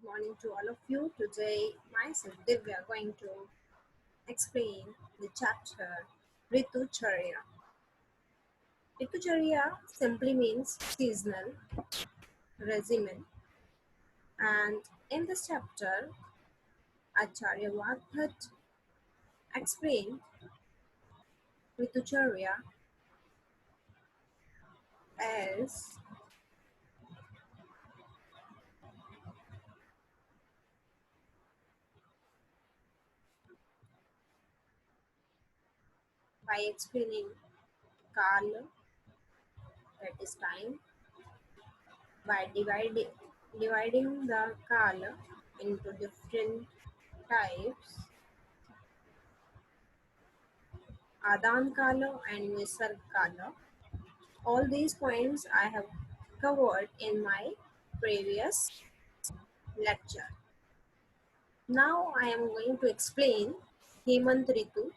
morning to all of you. Today, myself Divya are going to explain the chapter Ritucharya. Ritucharya simply means seasonal regimen, and in this chapter, Acharya Vadbhat explained Ritucharya as by explaining Kala, that is time, by dividing the Kala into different types Adan Kala and Nisarg Kala. All these points I have covered in my previous lecture. Now I am going to explain Hemant Ritu,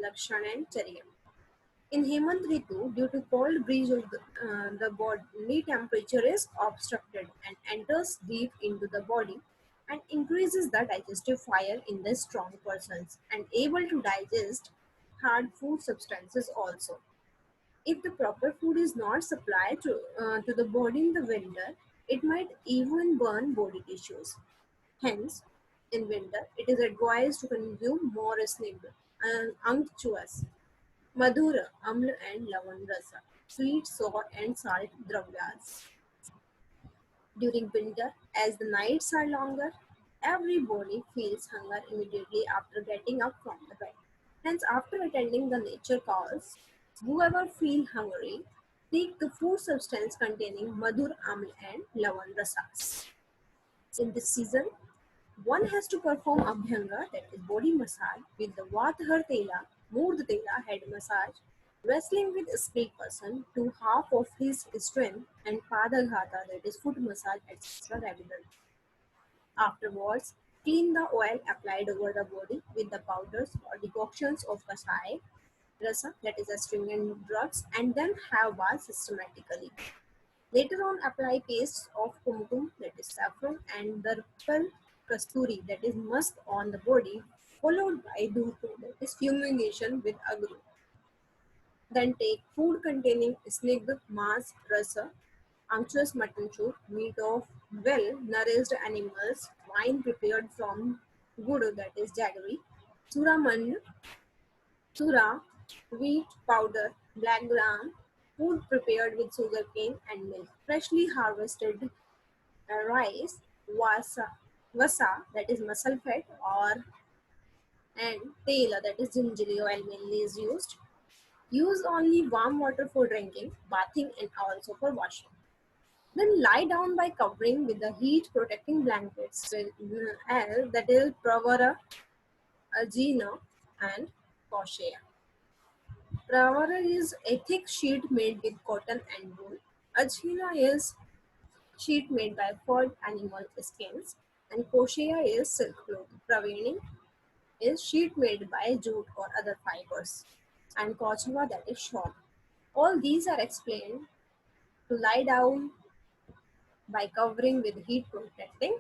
Lakshana and Charya. In Hemant Ritu, due to cold breeze of the body temperature is obstructed and enters deep into the body and increases the digestive fire in the strong persons and able to digest hard food substances also. If the proper food is not supplied to the body in the winter, it might even burn body tissues. Hence, in winter, it is advised to consume more snipped and unctuous, madhura, amla and lavan rasa, sweet, sour and salt dravyas. During winter, as the nights are longer, everybody feels hunger immediately after getting up from the bed. Hence, after attending the nature calls, whoever feel hungry, take the food substance containing madhur, amla and lavan rasas. In this season, one has to perform abhyanga, that is body massage, with the Vathar Tela, Murd Tela head massage, wrestling with a skilled person to half of his strength, and Padaghata, that is foot massage, etc. regularly. Afterwards, clean the oil applied over the body with the powders or decoctions of kasai, rasa, that is astringent drugs, and then have bath systematically. Later on, apply paste of kumkum, that is saffron, and the Rupal kasturi, that is musk, on the body, followed by dhurko, that is fumigation with agru. Then take food containing snigdh, mas, rasa, unctuous mutton soup, meat of well-nourished animals, wine prepared from gur, that is jaggery, suramand, sura, wheat powder, black gram, food prepared with sugarcane and milk, freshly harvested rice, vasa, that is muscle fat, or and tela, that is gingerly oil mainly is used. Use only warm water for drinking, bathing, and also for washing. Then lie down by covering with the heat protecting blankets with L, that is Pravara, Agena, and Koshea. Pravara is a thick sheet made with cotton and wool. Agena is sheet made by furred animal skins, and Koshea is silk cloth. Pravini is sheet made by jute or other fibers, and Kochava, that is shawl. All these are explained to lie down by covering with heat protecting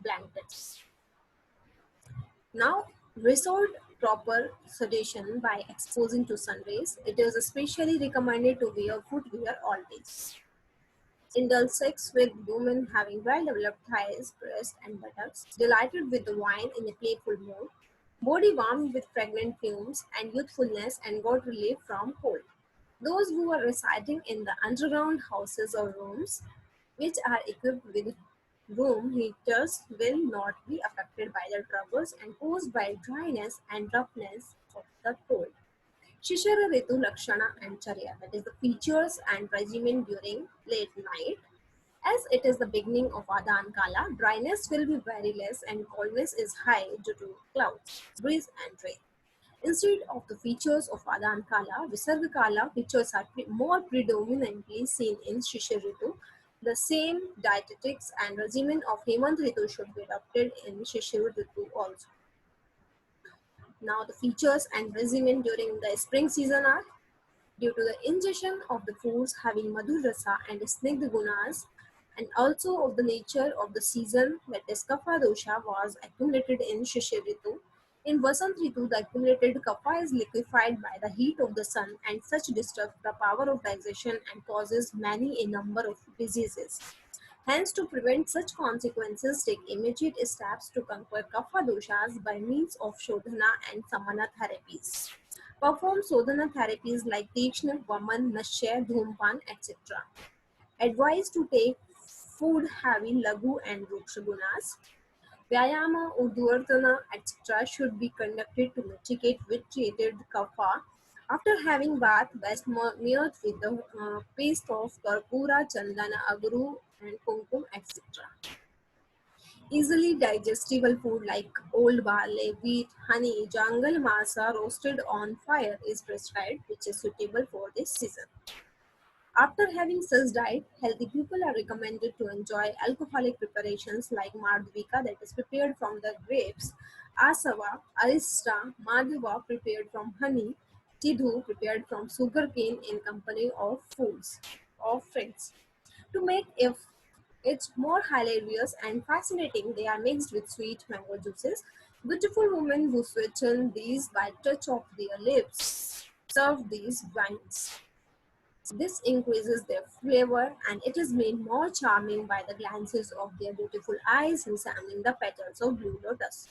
blankets. Now, resort proper sedation by exposing to sun rays. It is especially recommended to wear footwear always. Indulge sex with women having well-developed thighs, breasts, and buttocks, delighted with the wine in a playful mood, body warmed with fragrant fumes and youthfulness and got relief from cold. Those who are residing in the underground houses or rooms which are equipped with room heaters will not be affected by the troubles and caused by dryness and roughness of the cold. Shishara Ritu Lakshana and Charya, that is the features and regimen during late night. As it is the beginning of Adan Kala, dryness will be very less and coldness is high due to clouds, breeze and rain. Instead of the features of Adan Kala, Visarga Kala features are more predominantly seen in Shishir Ritu. The same dietetics and regimen of Hemant Ritu should be adopted in Shishir Ritu also. Now the features and regimen during the spring season are: due to the ingestion of the foods having madhur rasa and snigdha gunas, and also of the nature of the season, that is kapha dosha was accumulated in Shishir Ritu. In Vasant Ritu, the accumulated kapha is liquefied by the heat of the sun and such disturbs the power of digestion and causes many a number of diseases. Hence, to prevent such consequences, take immediate steps to conquer kapha doshas by means of shodhana and samana therapies. Perform sodhana therapies like Tikshna, Vaman, Nashya, Dhumpan, etc. Advised to take food having Lagu and Ruksha gunas. Vyayama, Urdhvartana, etc. should be conducted to mitigate vitiated kapha. After having bath, best smeared with the paste of karpura, chandana, agru, and kumkum, etc. Easily digestible food like old barley, wheat, honey, jungle masa roasted on fire is prescribed, which is suitable for this season. After having such diet, healthy people are recommended to enjoy alcoholic preparations like Madhvika, that is prepared from the grapes, Asava, Arista, Madhava prepared from honey, Tidhu prepared from sugarcane in company of foods of friends. To make it more hilarious and fascinating, they are mixed with sweet mango juices. Beautiful women who sweeten these by touch of their lips serve these wines. This increases their flavor and it is made more charming by the glances of their beautiful eyes resembling the petals of blue lotus.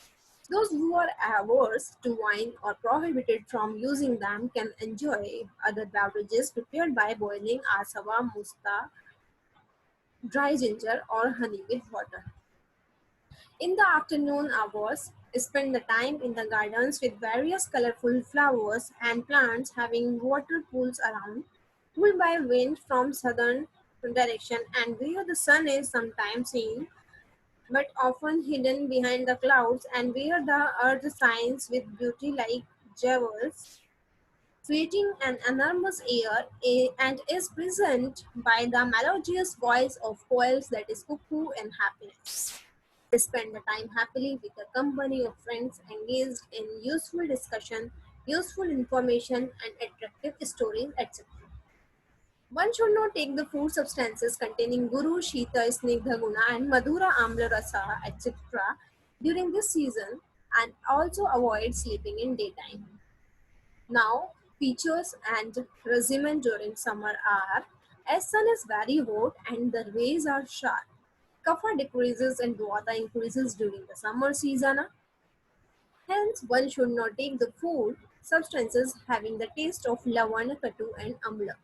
Those who are averse to wine or prohibited from using them can enjoy other beverages prepared by boiling asava, musta, dry ginger, or honey with water. In the afternoon hours, spend the time in the gardens with various colorful flowers and plants having water pools around, pulled by wind from southern direction and where the sun is sometimes seen but often hidden behind the clouds and where the earth shines with beauty like jewels, creating an enormous air and is present by the melodious voice of coils that is cuckoo and happiness. Spend the time happily with a company of friends engaged in useful discussion, useful information, and attractive stories, etc. One should not take the food substances containing Guru, Shita, Snigdha Guna, and Madhura Amla Rasa, etc. during this season and also avoid sleeping in daytime. Now, features and regimen during summer are as sun is very hot and the rays are sharp. Kapha decreases and vata increases during the summer season. Hence, one should not take the food substances having the taste of lavan, katu, and amla.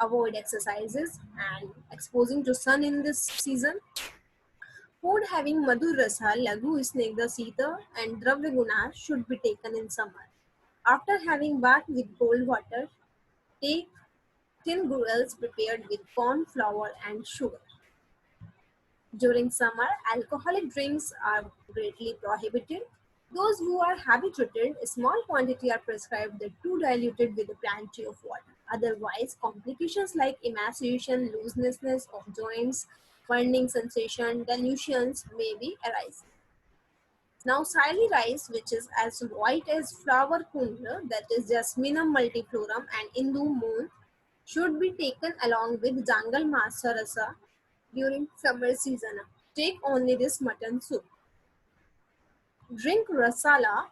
Avoid exercises and exposing to sun in this season. Food having madhur rasa, lagu, snegda, sita, and dravya guna should be taken in summer. After having bath with cold water, take tin gruels prepared with corn flour and sugar. During summer, alcoholic drinks are greatly prohibited. Those who are habituated, a small quantity are prescribed, the two diluted with plenty of water. Otherwise, complications like emaciation, looseness of joints, burning sensation, delusions may be arising. Now, Sili rice, which is as white as flower kundra, that is Jasminum multiflorum and Indu moon, should be taken along with Jangal Masarasa during summer season. Take only this mutton soup. Drink rasala,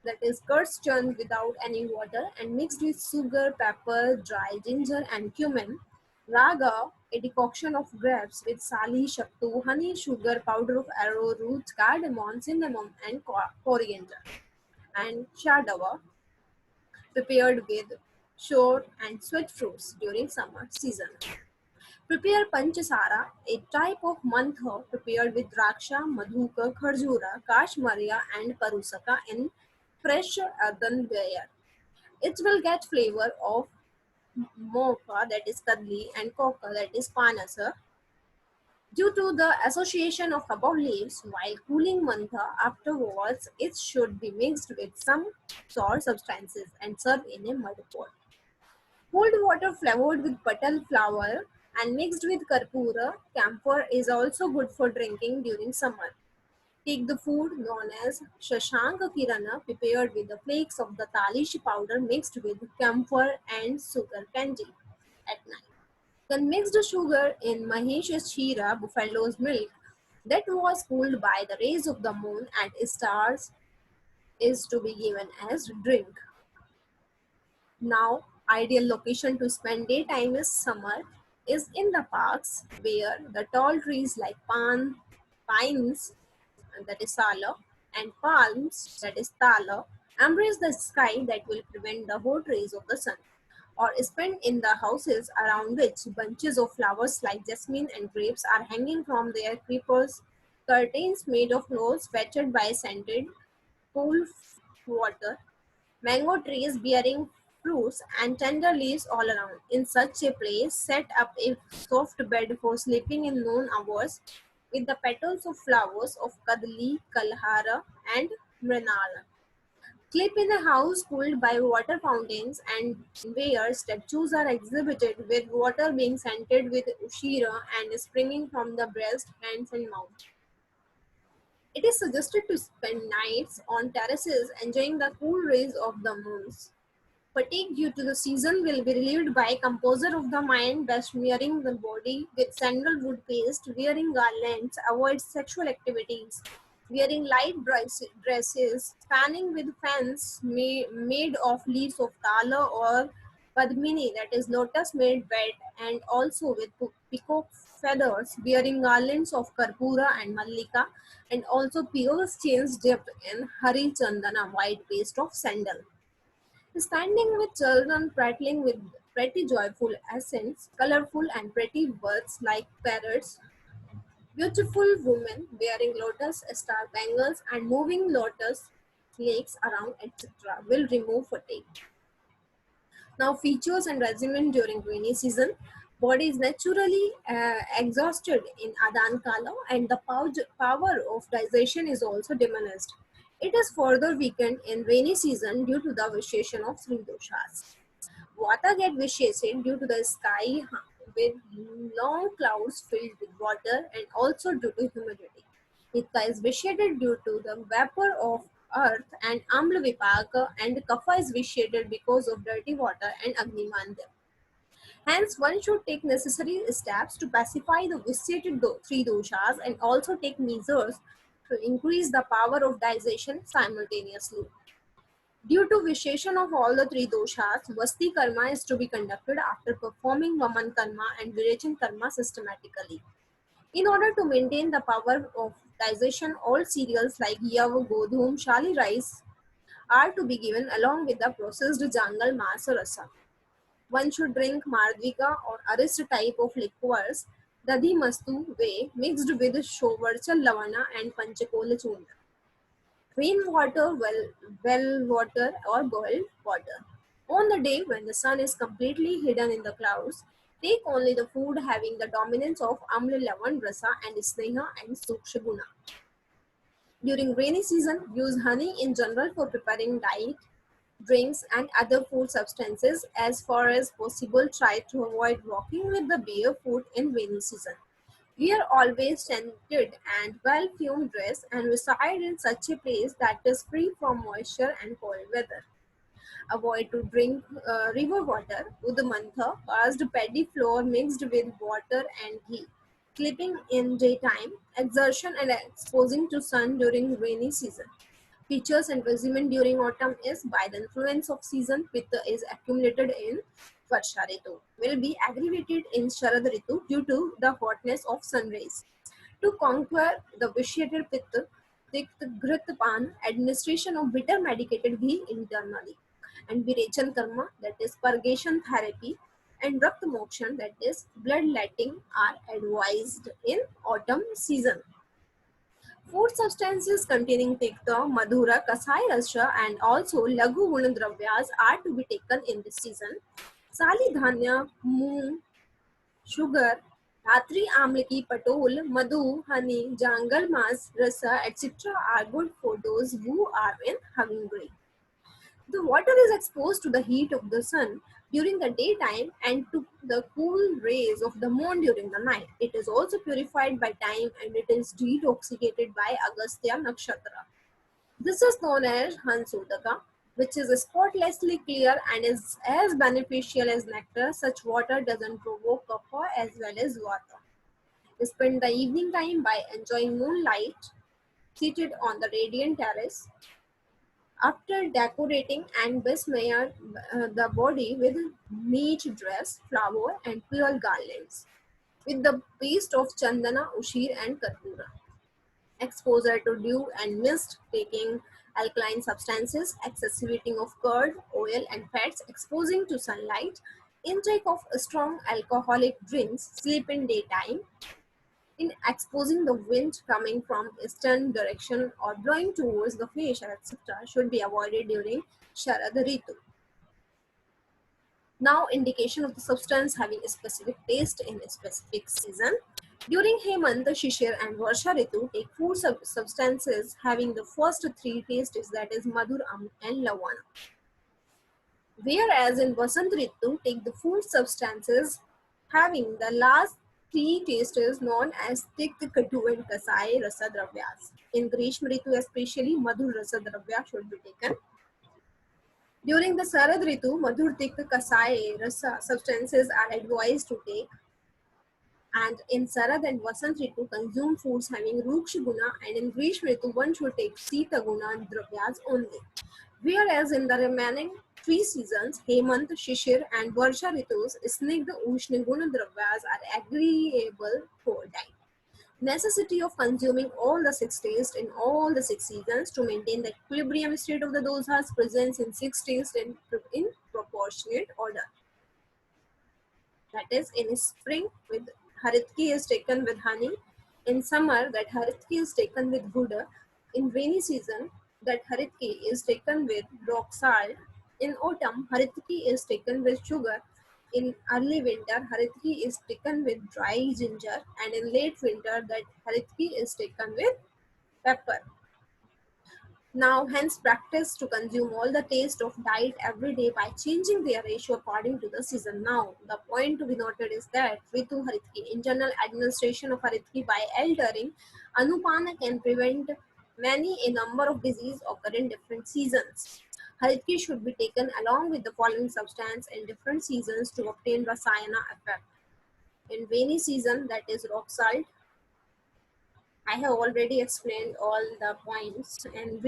that is curds churned without any water and mixed with sugar, pepper, dry ginger, and cumin. Raga, a decoction of grapes with sali, shaktu, honey, sugar, powder of arrowroot, cardamom, cinnamon, and coriander. And shadawa, prepared with short and sweet fruits during summer season. Prepare Panchasara, a type of mantha prepared with Draksha, Madhuka, Kharjura, Kashmarya, and Parusaka in fresh earthenware. It will get flavor of mocha, that is kadli, and coca, that is panasa. Due to the association of above leaves, while cooling mantha afterwards, it should be mixed with some sour substances and served in a mud pot. Cold water flavored with petal flower and mixed with karpura, camphor is also good for drinking during summer. Take the food known as Shashanka Kirana prepared with the flakes of the talish powder mixed with camphor and sugar candy at night. Then mixed sugar in Mahesh's Shira, buffalo's milk, that was cooled by the rays of the moon and stars is to be given as drink. Now, ideal location to spend daytime is summer is in the parks where the tall trees like pines, and that is sala, and palms, that is tala, embrace the sky that will prevent the hot rays of the sun. Or spend in the houses around which bunches of flowers like jasmine and grapes are hanging from their creepers, curtains made of clothes fetched by scented cool water, mango trees bearing fruits and tender leaves all around. In such a place, set up a soft bed for sleeping in noon hours with the petals of flowers of kadali, kalhara, and mrinala. Sleep in a house cooled by water fountains and where statues are exhibited with water being scented with ushira and springing from the breast, hands, and mouth. It is suggested to spend nights on terraces enjoying the cool rays of the moons. Fatigue due to the season will be relieved by composer of the mind by smearing the body with sandalwood paste, wearing garlands, avoid sexual activities, wearing light dresses, fanning with fans made of leaves of tala or padmini, that is lotus made wet, and also with peacock feathers, wearing garlands of karpura and mallika, and also pierced chains dipped in hari chandana, white paste of sandal. Standing with children prattling with pretty joyful accents, colorful and pretty birds like parrots, beautiful women wearing lotus star bangles and moving lotus flakes around, etc., will remove fatigue. Now, features and regimen during rainy season. Body is naturally exhausted in Adan Kala and the power of digestion is also diminished. It is further weakened in rainy season due to the vitiation of three doshas. Water get vitiated due to the sky with long clouds filled with water and also due to humidity. Pitta is vitiated due to the vapor of earth and Amla Vipaka, and Kapha is vitiated because of dirty water and Agniman. Hence, one should take necessary steps to pacify the vitiated three doshas and also take measures to increase the power of digestion simultaneously. Due to vitiation of all the three doshas, Vasti karma is to be conducted after performing Vaman karma and Virachan karma systematically. In order to maintain the power of digestion, all cereals like yav, godhum, shali rice are to be given along with the processed jangal masa rasa. One should drink mardvika or arist type of liquors, dadhi mastu way mixed with shovarchal lavana and panchakola churna. Rainwater, well water, or boiled water. On the day when the sun is completely hidden in the clouds, take only the food having the dominance of Amla Lavan Rasa and Sneha and Sukshaguna. During rainy season, use honey in general for preparing diet, drinks, and other food substances. As far as possible, try to avoid walking with the barefoot in rainy season. Wear always scented and well-fumed dress and reside in such a place that is free from moisture and cold weather. Avoid to drink river water, udmantha, caused paddy flour mixed with water and ghee. Sleeping in daytime, exertion and exposing to sun during rainy season. Features and regimen during autumn is by the influence of season, pitta is accumulated in Varsha Ritu, will be aggravated in Sharad Ritu due to the hotness of sun rays. To conquer the vitiated pitta, Tikt Gritpan, administration of bitter medicated ghee internally, and Virachan Karma, that is purgation therapy, and Rakt Mokshan, that is bloodletting, are advised in autumn season. Food substances containing tikta, madhura, kasai rasha, and also lagu gunadravyas are to be taken in this season. Sali dhanya, moong, sugar, ratri amlaki, patol, madhu, honey, jangal mas, rasa, etc. are good for those who are in hungry. The water is exposed to the heat of the sun during the daytime and to the cool rays of the moon during the night. It is also purified by time and it is detoxicated by Agastya Nakshatra. This is known as Hansudaka. which is spotlessly clear and is as beneficial as nectar. Such water doesn't provoke cough as well as water. Spend the evening time by enjoying moonlight seated on the radiant terrace. After decorating and besmear the body with neat dress, flower, and pearl garlands, with the paste of chandana, ushir, and karpura. Exposure to dew and mist, taking alkaline substances, excessive eating of curd, oil, and fats, exposing to sunlight, intake of strong alcoholic drinks, sleep in daytime, in exposing the wind coming from eastern direction or blowing towards the face, etc., should be avoided during Sharad Ritu. Now, indication of the substance having a specific taste in a specific season. During Hemant, Shishir, and Varsha Ritu, take food substances having the first three tastes, that is Madhur, Am, and Lavana. Whereas in Vasant Ritu, take the food substances having the last three tastes known as Tik, Katu, and Kasai Rasa Dravyas. In Grishma Ritu, especially Madhur Rasa Dravya should be taken. During the Sarad Ritu, Madhur, Tik, Kasai Rasa substances are advised to take. And in Sarad and Vasant Ritu, consume foods having Ruksha Guna, and in Grishma Ritu, one should take Sita Guna Dravyas only. Whereas in the remaining three seasons, Hemant, Shishir, and Varsha Ritus, Snigdha, Ushna, Guna Dravyas are agreeable for diet. Necessity of consuming all the six tastes in all the six seasons to maintain the equilibrium state of the dosas presents in six tastes in proportionate order. That is, in spring, with haritki is taken with honey. In summer, that haritki is taken with guda. In rainy season, that haritki is taken with rock salt. In autumn, haritki is taken with sugar. In early winter, haritki is taken with dry ginger, and in late winter, that haritki is taken with pepper. Now, hence, practice to consume all the taste of diet every day by changing their ratio according to the season. Now, the point to be noted is that Ritu Haritki, internal administration of Haritki by altering Anupana can prevent many a number of diseases occur in different seasons. Haritki should be taken along with the following substance in different seasons to obtain Rasayana effect. In rainy season, that is rock salt, I have already explained all the points. And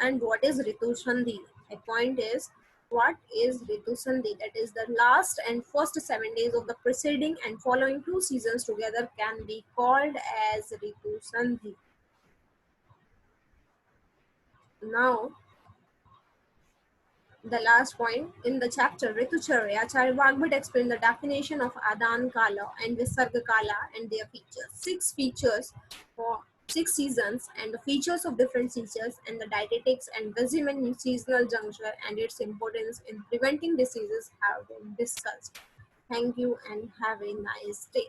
and what is Ritu Sandhi? A point is, what is Ritu Sandhi? That is the last and first 7 days of the preceding and following two seasons together can be called as Ritu Sandhi. Now, the last point in the chapter Ritucharya, Charvakbhat explained the definition of Adan Kala and Visarga Kala and their features. Six features for six seasons and the features of different seasons and the dietetics and regimen in seasonal juncture and its importance in preventing diseases have been discussed. Thank you and have a nice day.